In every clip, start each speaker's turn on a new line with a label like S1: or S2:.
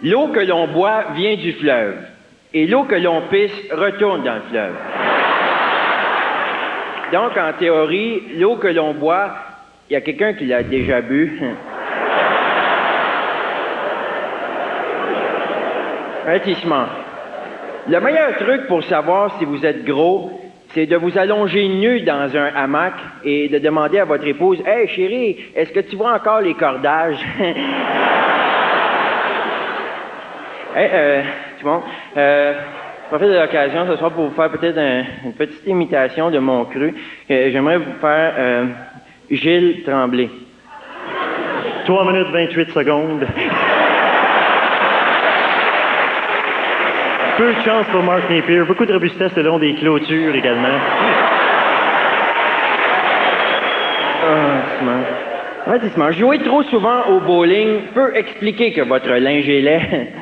S1: L'eau que l'on boit vient du fleuve. Et l'eau que l'on pisse retourne dans le fleuve. Donc, en théorie, l'eau que l'on boit, il y a quelqu'un qui l'a déjà bu. Avertissement. Le meilleur truc pour savoir si vous êtes gros, c'est de vous allonger nu dans un hamac et de demander à votre épouse « Hey, chérie, est-ce que tu vois encore les cordages? » Hey, tout le monde, profite de l'occasion ce soir pour vous faire peut-être une petite imitation de mon cru. J'aimerais vous faire Gilles Tremblay.
S2: 3 minutes 28 secondes. Peu de chance pour Mark Napier. Beaucoup de robustesse le long des clôtures également.
S1: Avertissement. Jouer trop souvent au bowling peut expliquer que votre linge est laid.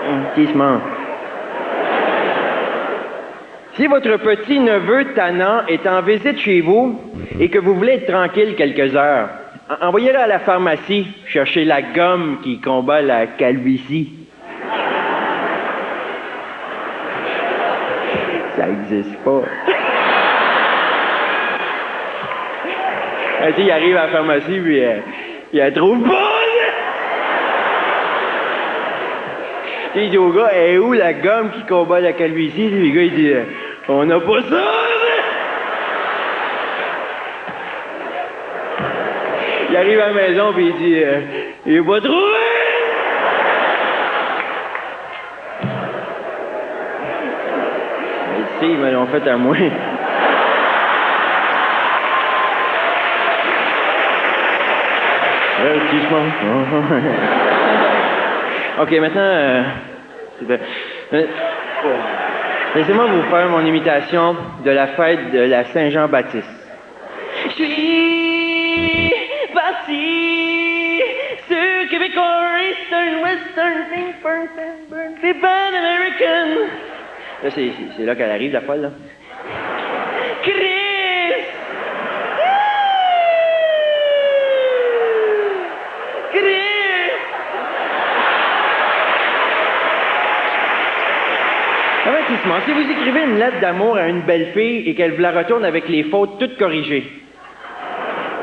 S1: Avertissement. Si votre petit-neveu tannant est en visite chez vous et que vous voulez être tranquille quelques heures, envoyez-le à la pharmacie chercher la gomme qui combat la calvitie. Ça existe pas. Il arrive à la pharmacie puis il la trouve pas. Il dit au gars, « est où la gomme qui combat la calvitie? » Le gars, il dit, « On n'a pas ça! » Il arrive à la maison, puis il dit, « Il est pas trouvé! » Mais si, ils me l'ont fait à moi. OK, maintenant, laissez-moi vous faire mon imitation de la fête de la Saint-Jean-Baptiste. Je suis parti sur Québécois, Eastern, Western, Pinkburn, Sandburn, Pan American. Là, c'est là qu'elle arrive, la folle, là. Chris! Avertissement. Si vous écrivez une lettre d'amour à une belle fille et qu'elle vous la retourne avec les fautes toutes corrigées,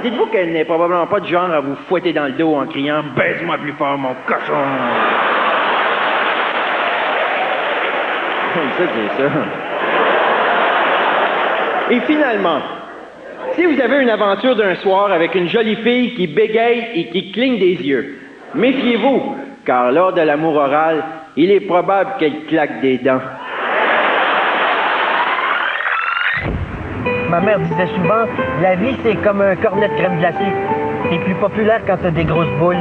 S1: dites-vous qu'elle n'est probablement pas du genre à vous fouetter dans le dos en criant « Baise-moi plus fort, mon cochon! » Ça, c'est ça. Et finalement, si vous avez une aventure d'un soir avec une jolie fille qui bégaye et qui cligne des yeux, méfiez-vous, car lors de l'amour oral, il est probable qu'elle claque des dents.
S3: Ma mère disait souvent, la vie c'est comme un cornet de crème glacée. T'es plus populaire quand t'as des grosses boules.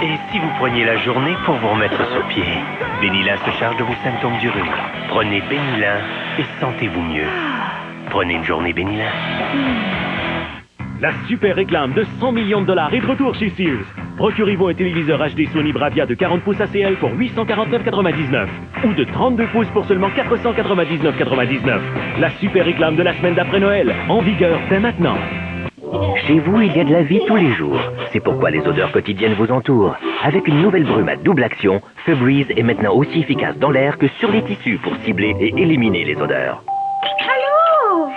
S4: Et si vous preniez la journée pour vous remettre sur pied? Benylin se charge de vos symptômes du rhume. Prenez Benylin et sentez-vous mieux. Prenez une journée Benylin.
S5: La super réclame de 100 millions de dollars est de retour chez Sears. Procurez-vous un téléviseur HD Sony Bravia de 40 pouces ACL pour 849,99 ou de 32 pouces pour seulement 499,99. La super réclame de la semaine d'après Noël, en vigueur dès maintenant.
S4: Chez vous, il y a de la vie tous les jours. C'est pourquoi les odeurs quotidiennes vous entourent. Avec une nouvelle brume à double action, Febreze est maintenant aussi efficace dans l'air que sur les tissus pour cibler et éliminer les odeurs.
S6: Allô?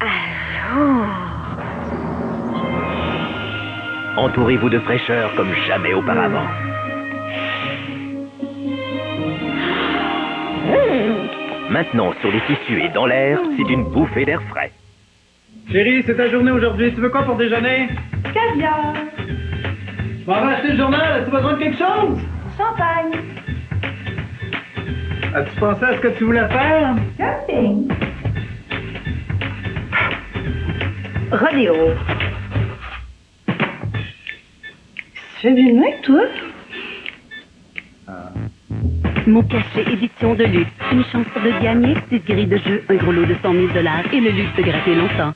S6: Allô?
S4: Entourez-vous de fraîcheur comme jamais auparavant. Maintenant, sur les tissus et dans l'air, c'est une bouffée d'air frais.
S7: Chérie, c'est ta journée aujourd'hui. Tu veux quoi pour déjeuner?
S6: Caviar.
S7: Tu m'en vas acheter le journal? As-tu besoin de quelque chose?
S6: Champagne.
S7: As-tu pensé à ce que tu voulais faire?
S6: Camping. Rodéo. Tu fais bien mieux que toi?
S8: Mon cachet édition de luxe. Une chance de gagner, 6 grilles de jeu, un gros lot de 100 000 $ et le luxe de gratter longtemps.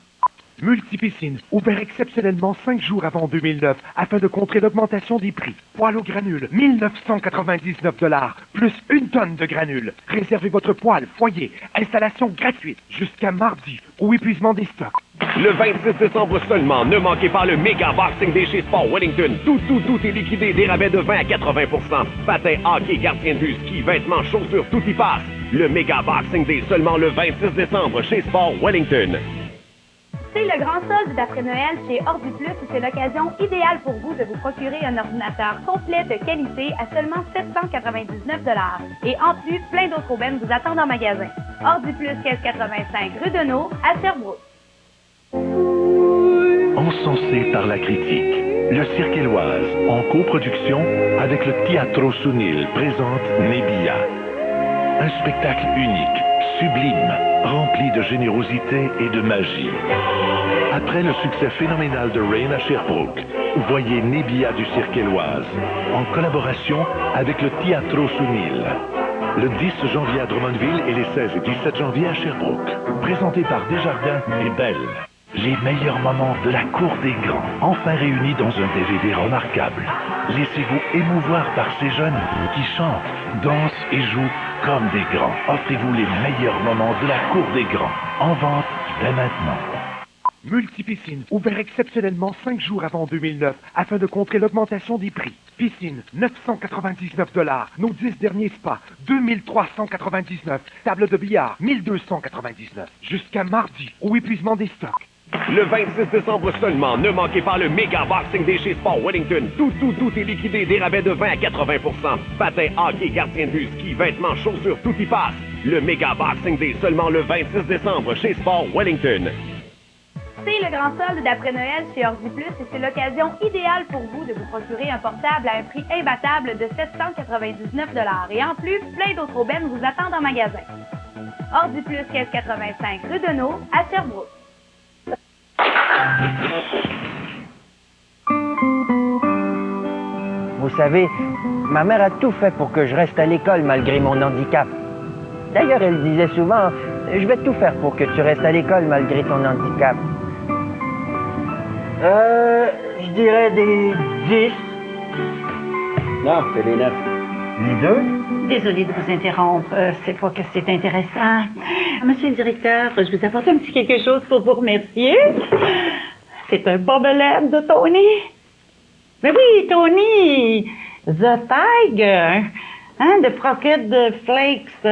S9: Multipiscine, ouvert exceptionnellement 5 jours avant 2009 afin de contrer l'augmentation des prix. Poêle aux granules, 1999 $, plus 1 tonne de granules. Réservez votre poêle, foyer, installation gratuite jusqu'à mardi ou épuisement des stocks.
S5: Le 26 décembre seulement, ne manquez pas le méga Boxing Day chez Sport Wellington. Tout est liquidé, des rabais de 20 à 80 %. Patins, hockey, gardien de but, ski, vêtements, chaussures, tout y passe. Le méga Boxing Day seulement le 26 décembre chez Sport Wellington.
S10: C'est le grand solde d'après Noël chez Ordi Plus et c'est l'occasion idéale pour vous de vous procurer un ordinateur complet de qualité à seulement 799 $. Et en plus, plein d'autres aubaines vous attendent en magasin. Ordi Plus, 1585 rue de Neau, à Sherbrooke.
S11: Encensé par la critique, le Cirque Éloise, en coproduction avec le Teatro Sunil, présente Nebia. Un spectacle unique, sublime, rempli de générosité et de magie. Après le succès phénoménal de Rain à Sherbrooke, voyez Nebia du Cirque Éloise, en collaboration avec le Teatro Sunil. Le 10 janvier à Drummondville et les 16 et 17 janvier à Sherbrooke. Présenté par Desjardins et Belle. Les meilleurs moments de la cour des grands, enfin réunis dans un DVD remarquable. Laissez-vous émouvoir par ces jeunes qui chantent, dansent et jouent comme des grands. Offrez-vous les meilleurs moments de la cour des grands. En vente dès maintenant.
S9: Multipiscine, ouvert exceptionnellement 5 jours avant 2009 afin de contrer l'augmentation des prix. Piscine, 999 $. Nos 10 derniers spas, 2399. Table de billard, 1299. Jusqu'à mardi, au épuisement des stocks.
S5: Le 26 décembre seulement, ne manquez pas le méga Boxing Day chez Sport Wellington. Tout est liquidé, des rabais de 20 à 80 %. Patins, hockey, gardien de but, ski, vêtements, chaussures, tout y passe. Le méga Boxing Day seulement le 26 décembre chez Sport Wellington.
S10: C'est le grand solde d'après Noël chez Ordi Plus et c'est l'occasion idéale pour vous de vous procurer un portable à un prix imbattable de 799 $. Et en plus, plein d'autres aubaines vous attendent en magasin. Ordi Plus, 1585 rue de Neau, à Sherbrooke.
S3: Vous savez, ma mère a tout fait pour que je reste à l'école malgré mon handicap. D'ailleurs, elle disait souvent, je vais tout faire pour que tu restes à l'école malgré ton handicap. Je dirais des 10.
S1: Non, c'est les 9.
S3: Les 2?
S6: Désolée de vous interrompre, c'est pas que c'est intéressant. Monsieur le directeur, je vous apporte un petit quelque chose pour vous remercier. C'est un bobblehead de Tony. Mais oui, Tony, The Tiger, hein, the Frosted Flakes.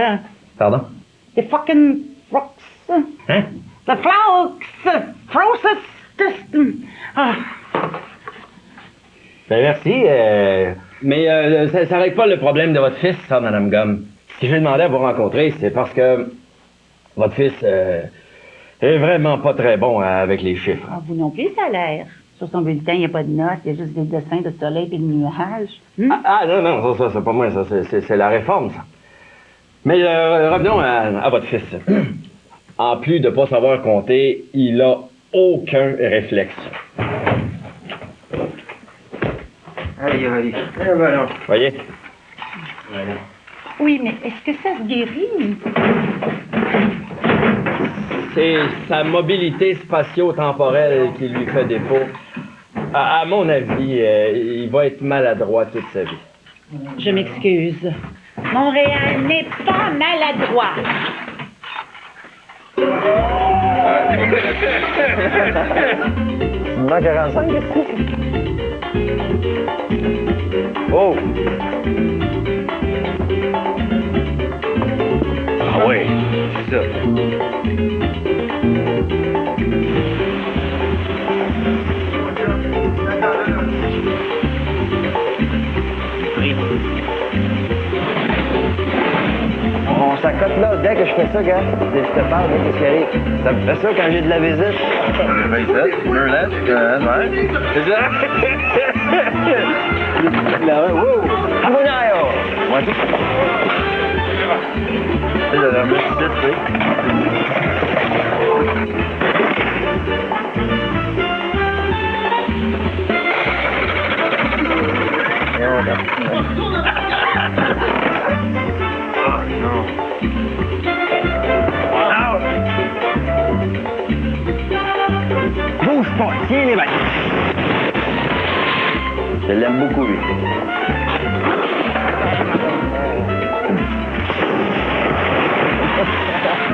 S1: Pardon?
S6: The fucking Flakes.
S1: Hein?
S6: The Flakes. Frosted. Ah.
S1: Ben merci, mais ça règle pas le problème de votre fils, ça, Madame Gomme. Si j'ai demandé à vous rencontrer, c'est parce que votre fils est vraiment pas très bon avec les chiffres.
S6: Ah, vous non plus, ça a l'air. Sur son bulletin, il n'y a pas de notes, il y a juste des dessins de soleil et de nuages.
S1: Non, ça c'est pas moi, ça, c'est la réforme, ça. Mais revenons à votre fils. En plus de pas savoir compter, il a aucun réflexe. Allez. Voilà. Voyez? Voilà.
S6: Oui, mais est-ce que ça se guérit?
S1: C'est sa mobilité spatio-temporelle qui lui fait défaut. À mon avis, il va être maladroit toute sa vie.
S6: Je m'excuse. Montréal n'est pas maladroit.
S3: Il manque 45,
S1: Oh!
S11: Ah ouais,
S1: c'est ça.
S3: On s'accote là, dès que je fais ça, gars. Je te parle, qu'est-ce qui arrive? Ça me fait ça quand j'ai de la visite.
S1: C'est ça? Là, wow!
S3: Abunayo!
S1: Ouais, c'est la même petite, oui. Non.
S3: Bon, tiens les balles.
S1: Je l'aime beaucoup, lui.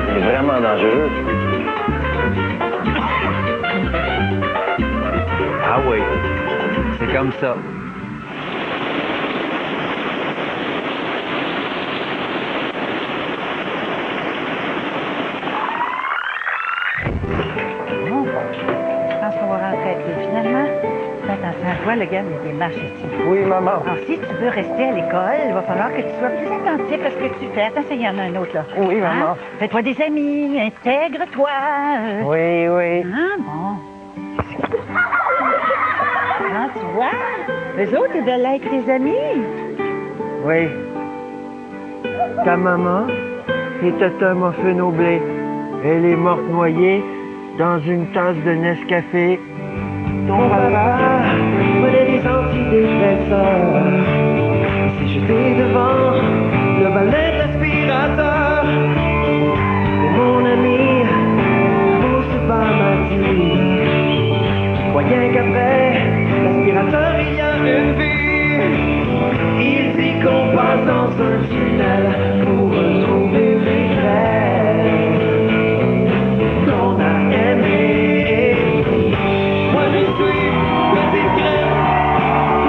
S1: Il est vraiment dangereux.
S3: Ah oui, c'est comme ça.
S6: Bon, je pense qu'on va rentrer à pied. Finalement, fais attention à toi, le gars, il y a des marches ici.
S3: Oui, maman.
S6: Alors, si tu veux rester à l'école, il va falloir que tu sois plus attentif à ce que tu fais. Attention, il y en a un autre, là.
S3: Oui, maman.
S6: Hein? Fais-toi des amis, intègre-toi.
S3: Oui, oui.
S6: Ah, bon. Ah, tu vois, eux autres, ils veulent être tes amis.
S3: Oui. Ta maman était un muffin au blé. Elle est morte noyée dans une tasse de Nescafé. Ton papa prenait des antidépresseurs. Il s'est jeté devant le balai d'aspirateur. Et mon ami, Moussouba m'a dit, croyant qu'après l'aspirateur il y a une vue. Il dit qu'on passe dans un tunnel pour retrouver mes frères qu'on a aimés. Moi je suis petite graine,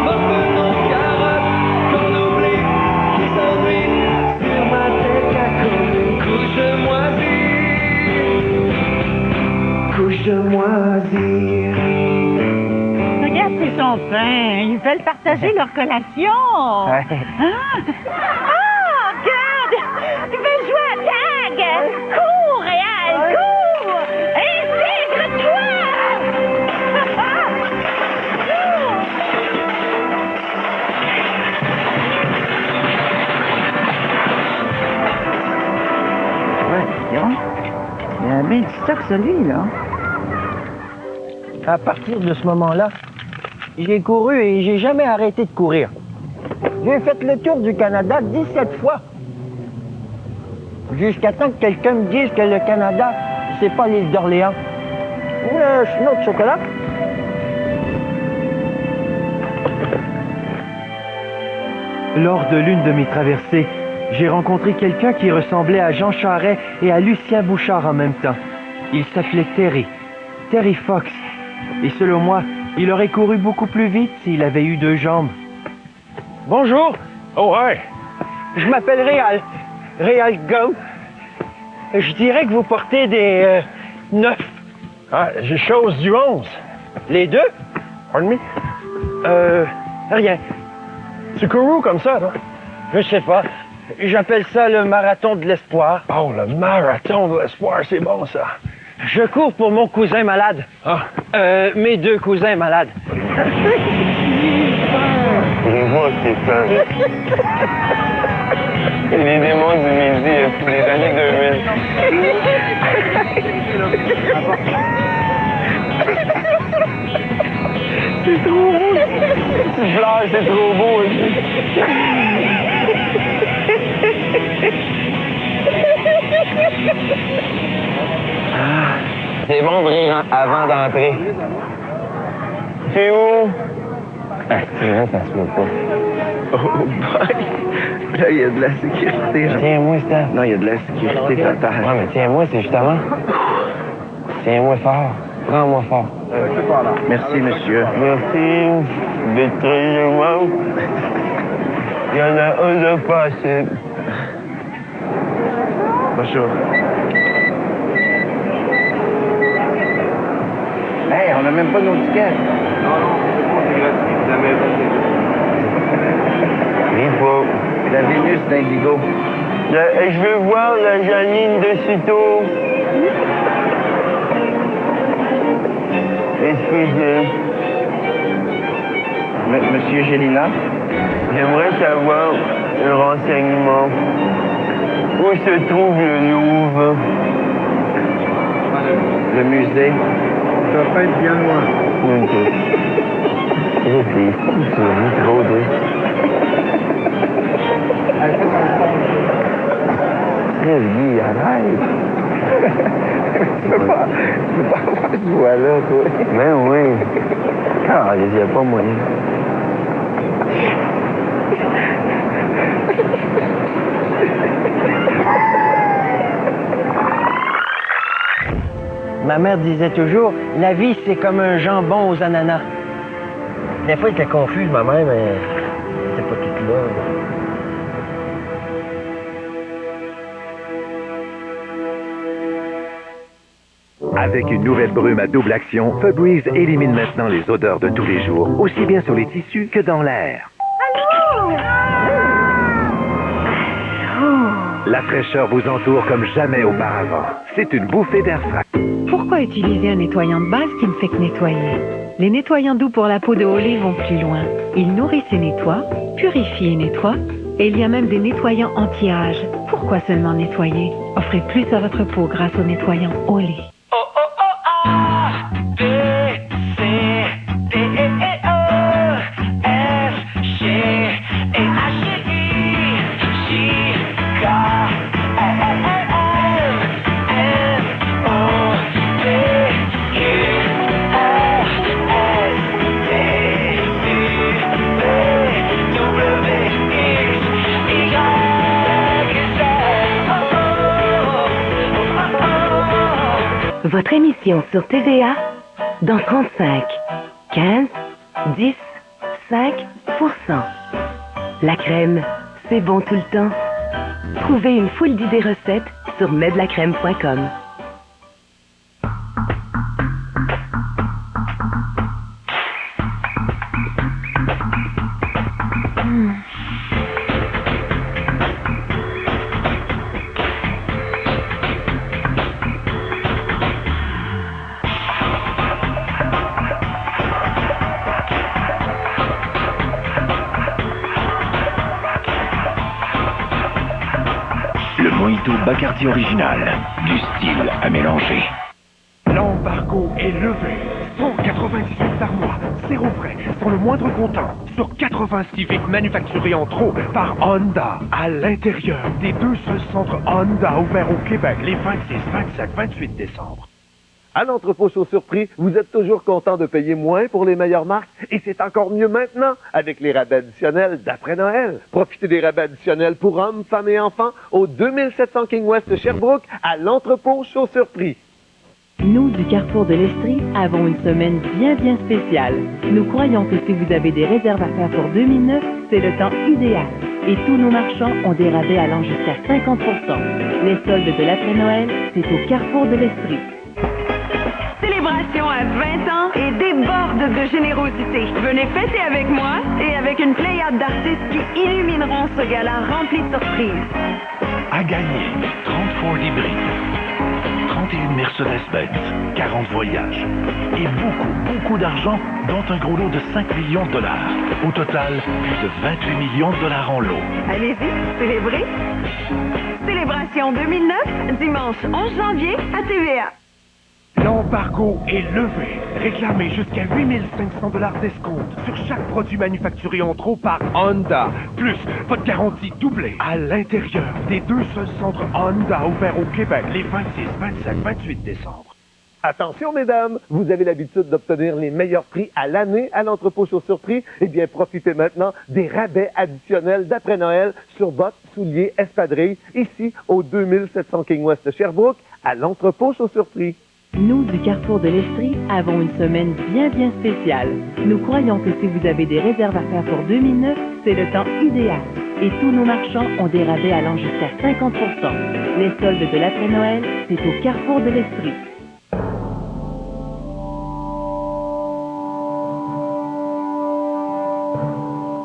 S3: morceau de carotte qu'on oublie, qui s'ennuie sur ma tête à cause d'une couche de moisir.
S6: Regarde, c'est son pain. Ils veulent partager leur collation.
S3: Ouais.
S6: Hein? Ah, regarde! Ils veulent jouer à tag! Cours, Réal, cours! Intègre-toi! Ouais, dis donc. Il a bien du stock, celui-là.
S3: À partir de ce moment-là, j'ai couru et j'ai jamais arrêté de courir. J'ai fait le tour du Canada 17 fois. Jusqu'à temps que quelqu'un me dise que le Canada, c'est pas l'île d'Orléans. Un autre chocolat? Lors de l'une de mes traversées, j'ai rencontré quelqu'un qui ressemblait à Jean Charest et à Lucien Bouchard en même temps. Il s'appelait Terry Fox. Et selon moi, il aurait couru beaucoup plus vite s'il avait eu deux jambes. Bonjour.
S12: Oh, hi.
S3: Je m'appelle Réal Go. Je dirais que vous portez des 9.
S12: Ah, j'ai chose du 11.
S3: Les deux?
S12: Pardon me?
S3: Rien.
S12: Tu cours où comme ça, toi?
S3: Je sais pas. J'appelle ça le marathon de l'espoir.
S12: Oh, le marathon de l'espoir, c'est bon, ça.
S3: Je cours pour mon cousin malade.
S12: Ah.
S3: Mes deux cousins malades.
S1: Les mots, c'est ça. Les démons du midi, pour les années 2000.
S3: C'est trop beau.
S1: Tu pleures, c'est trop beau aussi. C'est bon de rire avant d'entrer. C'est où? Ah, c'est vrai, ça se peut pas.
S13: Oh boy! Là, il y a de la sécurité. Hein?
S1: Tiens-moi, Stan.
S13: Non, il y a de la sécurité totale.
S1: Ouais, mais tiens-moi, c'est justement. Tiens-moi fort. Prends-moi fort.
S13: Merci, monsieur.
S1: Merci d'être très aimable. Il y en a un de possible.
S13: Bonjour. Hey, on n'a même pas nos tickets. Non, c'est gratuit. La maison,
S1: Viens pas.
S13: La Vénus d'Indigo.
S1: Je veux voir la Janine de Citeaux. Excusez.
S13: Monsieur Gélina?
S1: J'aimerais savoir un renseignement. Où se trouve le Louvre?
S13: Le musée. Ça va pas être bien loin.
S1: Ok. C'est trop de... Guy, arrête.
S12: Tu peux pas avoir ce voix-là, toi.
S3: Ben oui. Ah, il n'y a pas moyen. Ma mère disait toujours, la vie, c'est comme un jambon aux ananas. Des fois, elle était confuse, ma mère, mais elle était pas toute là.
S11: Avec une nouvelle brume à double action, Febreze élimine maintenant les odeurs de tous les jours, aussi bien sur les tissus que dans l'air. La fraîcheur vous entoure comme jamais auparavant. C'est une bouffée d'air frais.
S14: Pourquoi utiliser un nettoyant de base qui ne fait que nettoyer? Les nettoyants doux pour la peau de Olay vont plus loin. Ils nourrissent et nettoient, purifient et nettoient, et il y a même des nettoyants anti-âge. Pourquoi seulement nettoyer? Offrez plus à votre peau grâce aux nettoyants Olay.
S8: Votre émission sur TVA dans 35, 15, 10, 5%. La crème, c'est bon tout le temps. Trouvez une foule d'idées recettes sur medlacrème.com.
S11: Le mojito Bacardi original, du style à mélanger.
S9: L'embargo est levé. 198 armoires, zéro frais, sans le moindre comptant, sur 80 Civic manufacturés en trop par Honda. À l'intérieur des deux seuls centres Honda ouverts au Québec les 26, 27, 28 décembre.
S15: À l'entrepôt Chaussures-Prix, vous êtes toujours content de payer moins pour les meilleures marques et c'est encore mieux maintenant avec les rabais additionnels d'après Noël. Profitez des rabais additionnels pour hommes, femmes et enfants au 2700 King West de Sherbrooke à l'entrepôt Chaussures-Prix.
S14: Nous, du Carrefour de l'Estrie, avons une semaine bien spéciale. Nous croyons que si vous avez des réserves à faire pour 2009, c'est le temps idéal. Et tous nos marchands ont des rabais allant jusqu'à 50%. Les soldes de l'après-Noël, c'est au Carrefour de l'Estrie.
S16: Célébration à 20 ans et déborde de générosité. Venez fêter avec moi et avec une pléiade d'artistes qui illumineront ce gala rempli de surprises.
S11: À gagner 30 Ford hybrides, 31 Mercedes-Benz, 40 voyages et beaucoup d'argent, dont un gros lot de 5 millions de dollars. Au total, plus de 28 millions de dollars en lot.
S16: Allez-y, célébrez. Célébration 2009, dimanche 11 janvier à TVA.
S9: L'embargo est levé. Réclamez jusqu'à 8500 $ d'escompte sur chaque produit manufacturé en trop par Honda. Plus votre garantie doublée à l'intérieur des deux seuls centres Honda ouverts au Québec les 26, 27, 28 décembre.
S15: Attention, mesdames, vous avez l'habitude d'obtenir les meilleurs prix à l'année à l'entrepôt Chaussures-Prix. Eh bien, profitez maintenant des rabais additionnels d'après Noël sur bottes, souliers, espadrilles, ici au 2700 King West de Sherbrooke à l'entrepôt Chaussures-Prix.
S14: Nous, du Carrefour de l'Estrie, avons une semaine bien spéciale. Nous croyons que si vous avez des réserves à faire pour 2009, c'est le temps idéal. Et tous nos marchands ont des rabais allant jusqu'à 50%. Les soldes de l'après-Noël, c'est au Carrefour de l'Estrie.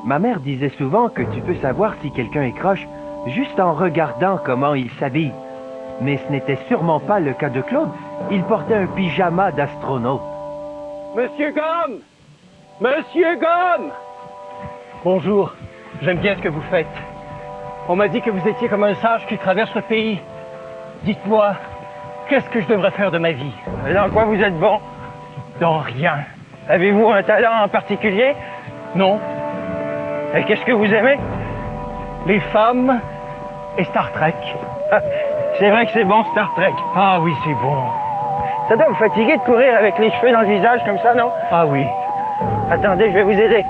S3: Ma mère disait souvent que tu peux savoir si quelqu'un est croche juste en regardant comment il s'habille. Mais ce n'était sûrement pas le cas de Claude. Il portait un pyjama d'astronaute.
S17: Monsieur Gomme! Monsieur Gomme!
S18: Bonjour. J'aime bien ce que vous faites. On m'a dit que vous étiez comme un sage qui traverse le pays. Dites-moi, qu'est-ce que je devrais faire de ma vie?
S17: Dans quoi vous êtes bon?
S18: Dans rien.
S17: Avez-vous un talent en particulier?
S18: Non.
S17: Et qu'est-ce que vous aimez?
S18: Les femmes et Star Trek.
S17: C'est vrai que c'est bon, Star Trek.
S18: Ah oui, c'est bon.
S17: Ça doit vous fatiguer de courir avec les cheveux dans le visage comme ça, non?
S18: Ah oui.
S17: Attendez, je vais vous aider.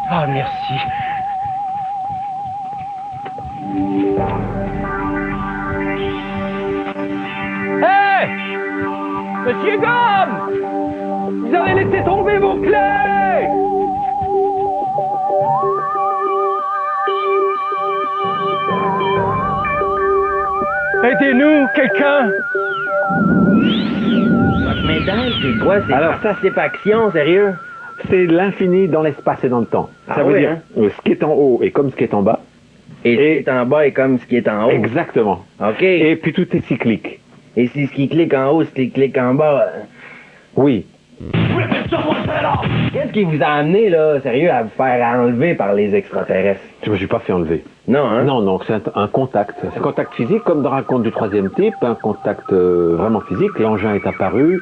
S18: Ah, merci.
S17: Hey! Monsieur Gomme! Vous avez laissé tomber vos clés! Aidez-nous, quelqu'un!
S1: Médaille, c'est quoi? Alors ça, c'est pas action, sérieux?
S19: C'est l'infini dans l'espace et dans le temps.
S1: Ah
S19: Ça veut
S1: oui,
S19: dire
S1: hein?
S19: ce qui est en haut est comme ce qui est en bas.
S1: Et ce qui est en bas est comme ce qui est en haut.
S19: Exactement.
S1: OK.
S19: Et puis tout est cyclique.
S1: Et si ce qui clique en haut, ce qui clique en bas...
S19: Oui.
S1: Qu'est-ce qui vous a amené, là, sérieux, à vous faire enlever par les extraterrestres?
S19: Je me suis pas fait enlever.
S1: Non, hein?
S19: Non, non, c'est un contact. C'est un contact physique, comme dans Rencontre du troisième type, un contact vraiment physique. L'engin est apparu.